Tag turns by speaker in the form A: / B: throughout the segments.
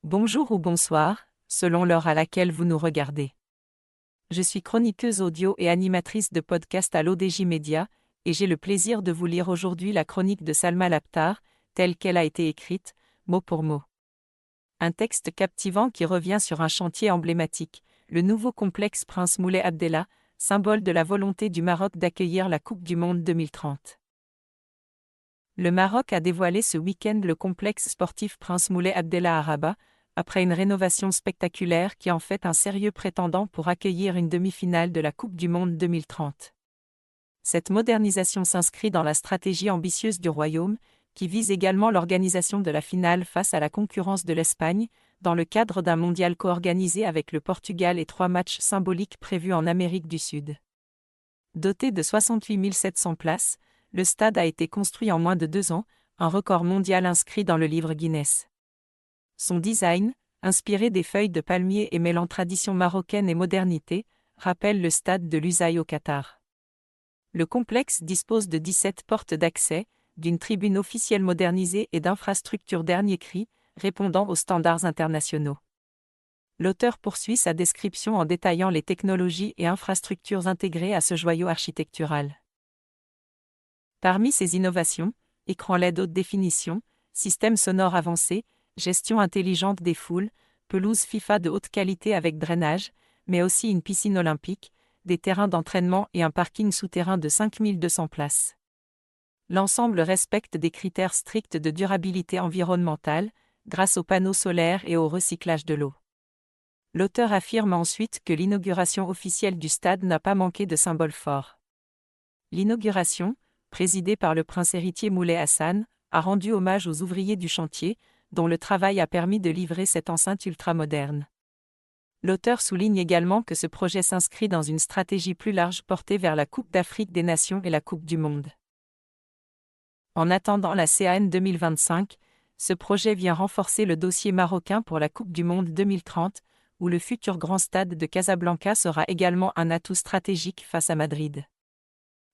A: Bonjour ou bonsoir, selon l'heure à laquelle vous nous regardez. Je suis chroniqueuse audio et animatrice de podcast à l'ODJ Média, et j'ai le plaisir de vous lire aujourd'hui la chronique de Salma Labtar, telle qu'elle a été écrite, mot pour mot. Un texte captivant qui revient sur un chantier emblématique, le nouveau complexe Prince Moulay Abdellah, symbole de la volonté du Maroc d'accueillir la Coupe du Monde 2030. Le Maroc a dévoilé ce week-end le complexe sportif Prince Moulay Abdellah à Rabat, après une rénovation spectaculaire qui en fait un sérieux prétendant pour accueillir une demi-finale de la Coupe du Monde 2030. Cette modernisation s'inscrit dans la stratégie ambitieuse du Royaume, qui vise également l'organisation de la finale face à la concurrence de l'Espagne, dans le cadre d'un mondial co-organisé avec le Portugal et 3 matchs symboliques prévus en Amérique du Sud. Doté de 68 700 places, le stade a été construit en moins de 2 ans, un record mondial inscrit dans le livre Guinness. Son design, inspiré des feuilles de palmier et mêlant tradition marocaine et modernité, rappelle le stade de Lusail au Qatar. Le complexe dispose de 17 portes d'accès, d'une tribune officielle modernisée et d'infrastructures dernier cri, répondant aux standards internationaux. L'auteur poursuit sa description en détaillant les technologies et infrastructures intégrées à ce joyau architectural. Parmi ces innovations, écran LED haute définition, système sonore avancé, gestion intelligente des foules, pelouse FIFA de haute qualité avec drainage, mais aussi une piscine olympique, des terrains d'entraînement et un parking souterrain de 5200 places. L'ensemble respecte des critères stricts de durabilité environnementale, grâce aux panneaux solaires et au recyclage de l'eau. L'auteur affirme ensuite que l'inauguration officielle du stade n'a pas manqué de symboles forts. L'inauguration, présidée par le prince héritier Moulay Hassan, a rendu hommage aux ouvriers du chantier, dont le travail a permis de livrer cette enceinte ultramoderne. L'auteur souligne également que ce projet s'inscrit dans une stratégie plus large portée vers la Coupe d'Afrique des Nations et la Coupe du Monde. En attendant la CAN 2025, ce projet vient renforcer le dossier marocain pour la Coupe du Monde 2030, où le futur grand stade de Casablanca sera également un atout stratégique face à Madrid.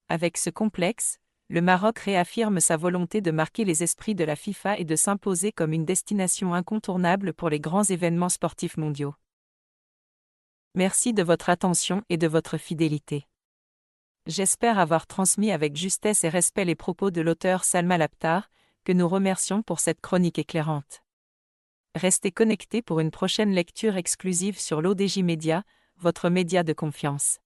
A: Avec ce complexe, le Maroc réaffirme sa volonté de marquer les esprits de la FIFA et de s'imposer comme une destination incontournable pour les grands événements sportifs mondiaux. Merci de votre attention et de votre fidélité. J'espère avoir transmis avec justesse et respect les propos de l'auteur Salma Labtar, que nous remercions pour cette chronique éclairante. Restez connectés pour une prochaine lecture exclusive sur l'ODJ Média, votre média de confiance.